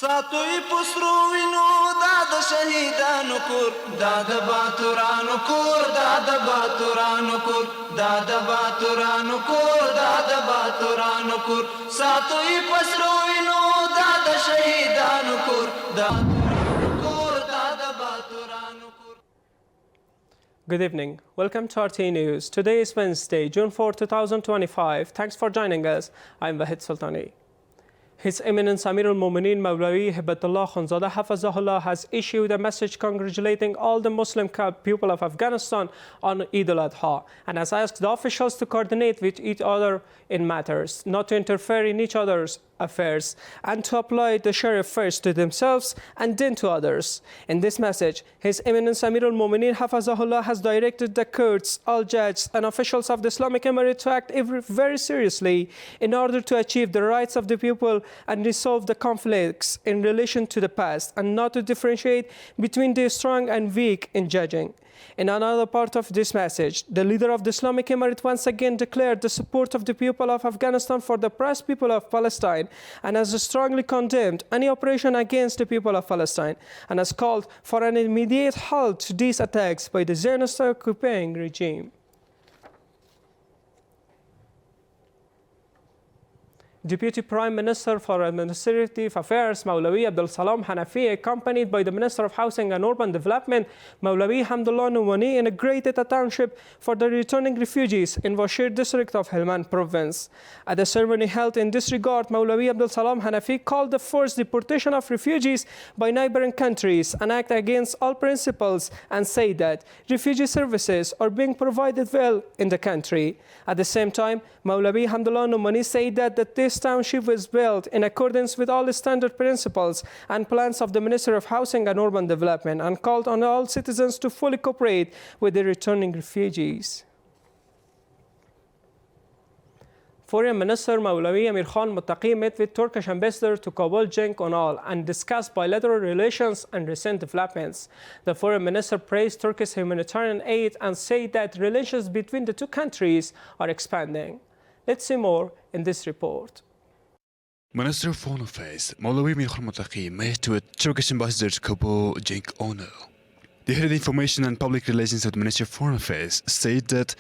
ساتوی پسرو وینو دا د شهیدانو کور دا د باتورانو کور دا د باتورانو کور دا د باتورانو کور دا د باتورانو کور ساتوی پسرو وینو دا د شهیدانو کور دا کور دا د باتورانو کور. Good evening. Welcome to RTA News. Today is Wednesday, June 4, 2025. Thanks for joining us. I'm Wahid Sultani. His Eminence Amir al-Mu'mineen Mawlawi Hibatullah Khanzada Hafazahullah has issued a message congratulating all the Muslim people of Afghanistan on Eid al-Adha and has asked the officials to coordinate with each other in matters, not to interfere in each other's affairs, and to apply the Sharia first to themselves and then to others. In this message, His Eminence Amir al-Mu'mineen Hafazahullah has directed the courts, all judges and officials of the Islamic Emirate to act very seriously in order to achieve the rights of the people and resolve the conflicts in relation to the past, and not to differentiate between the strong and weak in judging. In another part of this message, the leader of the Islamic Emirate once again declared the support of the people of Afghanistan for the oppressed people of Palestine and has strongly condemned any operation against the people of Palestine and has called for an immediate halt to these attacks by the Zionist occupying regime. Deputy Prime Minister for Administrative Affairs Mawlawi Abdul Salam Hanafi, accompanied by the Minister of Housing and Urban Development Mawlawi Hamdullah Numani, inaugurated a township for the returning refugees in Washir district of Helmand province. At the ceremony held in this regard, Mawlawi Abdul Salam Hanafi called the forced deportation of refugees by neighboring countries an act against all principles and said that refugee services are being provided well in the country. At the same time, Mawlawi Hamdullah Numani said that this township was built in accordance with all standard principles and plans of the Minister of Housing and Urban Development and called on all citizens to fully cooperate with the returning refugees. Foreign Minister Mawlawi Amir Khan Muttaqi met with Turkish Ambassador to Kabul Cenk Onal and discussed bilateral relations and recent developments. The Foreign Minister praised Turkish humanitarian aid and said that relations between the two countries are expanding. Let's see more in this report. Minister of Foreign Affairs Mawlawi Amir Khan Muttaqi met with Turkish Ambassador to Kabul Cenk Onal. The head of Information and Public Relations of the Ministry of Foreign Affairs said that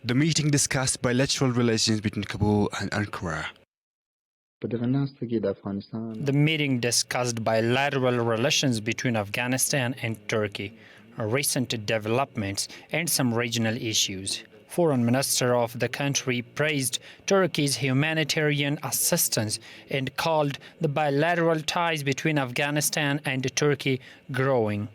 the meeting discussed bilateral relations between Kabul and Ankara. The meeting discussed bilateral relations between Afghanistan and Turkey, recent developments and some regional issues. Foreign Minister of the country praised Turkey's humanitarian assistance and called the bilateral ties between Afghanistan and Turkey growing.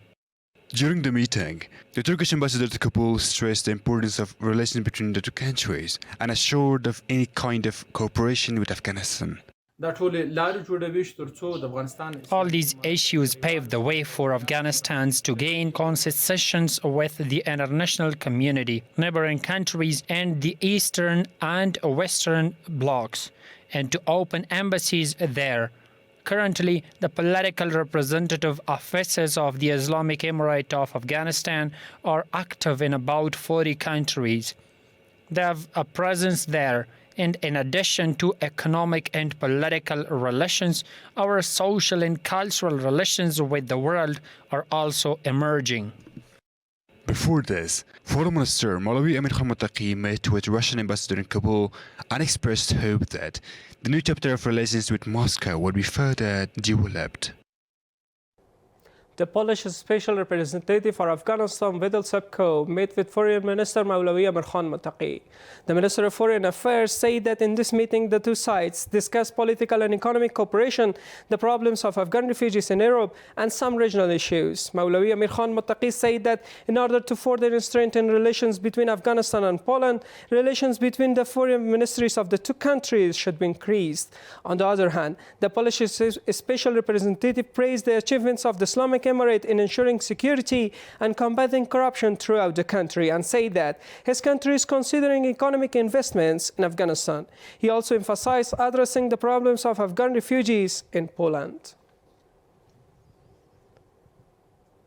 During the meeting, the Turkish ambassador to Kabul stressed the importance of relations between the two countries and assured of any kind of cooperation with Afghanistan. All these issues paved the way for Afghanistan to gain concessions with the international community, neighboring countries, and the Eastern and Western blocs, and to open embassies there. Currently, the political representative offices of the Islamic Emirate of Afghanistan are active in about 40 countries. They have a presence there. And in addition to economic and political relations, our social and cultural relations with the world are also emerging. Before this, Foreign Minister Mawlawi Amir Khan Muttaqi met with Russian ambassador in Kabul and expressed hope that the new chapter of relations with Moscow would be further developed. The Polish Special Representative for Afghanistan, Vidal Sepko, met with Foreign Minister Mawlawi Amir Khan Muttaqi. The Minister of Foreign Affairs said that in this meeting, the two sides discussed political and economic cooperation, the problems of Afghan refugees in Europe, and some regional issues. Mawlawi Amir Khan Muttaqi said that in order to further strengthen relations between Afghanistan and Poland, relations between the foreign ministries of the two countries should be increased. On the other hand, the Polish Special Representative praised the achievements of the Islamic Emirate in ensuring security and combating corruption throughout the country and said that his country is considering economic investments in Afghanistan. He also emphasized addressing the problems of Afghan refugees in Poland.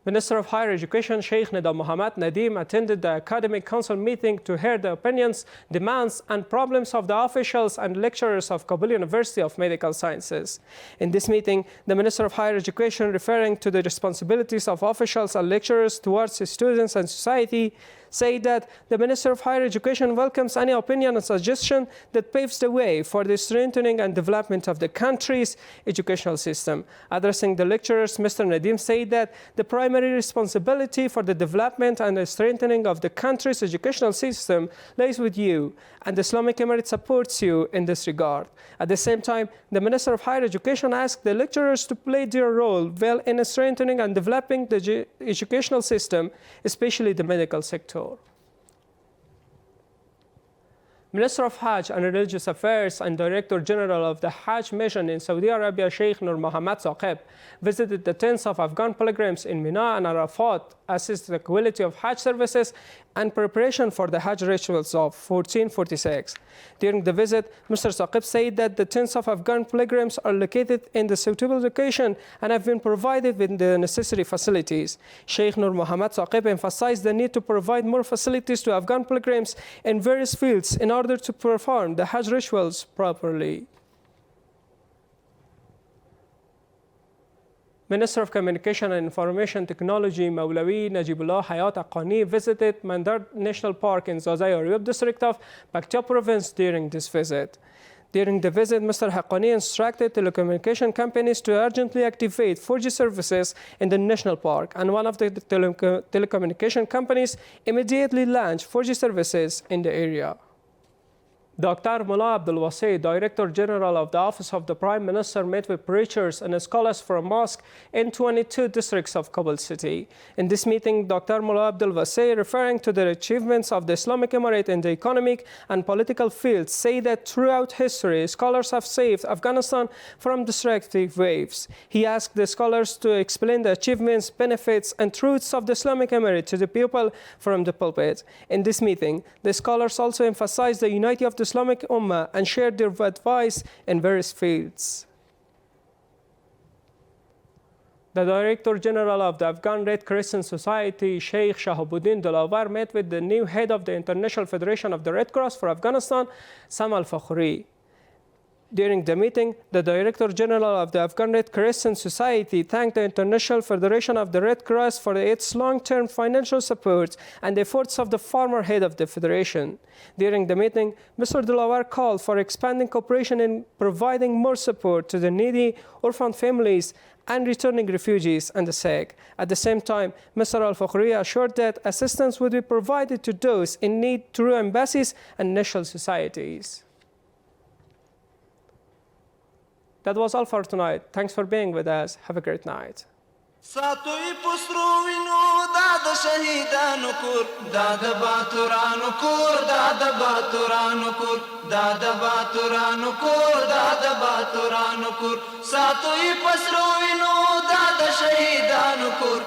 Minister of Higher Education Sheikh Nida Mohammed Nadeem attended the Academic Council meeting to hear the opinions, demands, and problems of the officials and lecturers of Kabul University of Medical Sciences. In this meeting, the Minister of Higher Education, referring to the responsibilities of officials and lecturers towards students and society, said that the Minister of Higher Education welcomes any opinion and suggestion that paves the way for the strengthening and development of the country's educational system. Addressing the lecturers, Mr. Nadeem said that the primary responsibility for the development and the strengthening of the country's educational system lies with you, and the Islamic Emirate supports you in this regard. At the same time, the Minister of Higher Education asked the lecturers to play their role well in strengthening and developing the educational system, especially the medical sector. Minister of Hajj and Religious Affairs and Director General of the Hajj Mission in Saudi Arabia, Sheikh Nur Mohammed Saqib, visited the tents of Afghan pilgrims in Mina and Arafat, assist the quality of Hajj services and preparation for the Hajj rituals of 1446. During the visit, Mr. Saqib said that the tents of Afghan pilgrims are located in the suitable location and have been provided with the necessary facilities. Sheikh Nur Mohammed Saqib emphasized the need to provide more facilities to Afghan pilgrims in various fields in order to perform the Hajj rituals properly. Minister of Communication and Information Technology Maulawi Najibullah Hayat Aqani visited Mandar National Park in Zazai Oryub district of Paktia province during this visit. During the visit, Mr. Haqqani instructed telecommunication companies to urgently activate 4G services in the national park, and one of the telecommunication companies immediately launched 4G services in the area. Dr. Mullah Abdul Wasi, Director General of the Office of the Prime Minister, met with preachers and scholars from mosques in 22 districts of Kabul city. In this meeting, Dr. Mullah Abdul Wasi, referring to the achievements of the Islamic Emirate in the economic and political fields, said that throughout history, scholars have saved Afghanistan from destructive waves. He asked the scholars to explain the achievements, benefits, and truths of the Islamic Emirate to the people from the pulpit. In this meeting, the scholars also emphasized the unity of the Islamic Ummah and shared their advice in various fields. The Director General of the Afghan Red Crescent Society, Sheikh Shahabuddin Dilawar, met with the new head of the International Federation of the Red Cross for Afghanistan, Sam Al-Fakhri. During the meeting, the Director General of the Afghan Red Crescent Society thanked the International Federation of the Red Cross for its long-term financial support and the efforts of the former head of the federation. During the meeting, Mr. Dilawar called for expanding cooperation in providing more support to the needy, orphan families, and returning refugees and the sick. At the same time, Mr. Al-Fakhri assured that assistance would be provided to those in need through embassies and national societies. That was all for tonight. Thanks for being with us. Have a great night. ساتوی پسروینو داد شهیدانو کور داد باتورانو کور داد باتورانو کور داد باتورانو کور داد باتورانو کور ساتوی پسروینو داد شهیدانو کور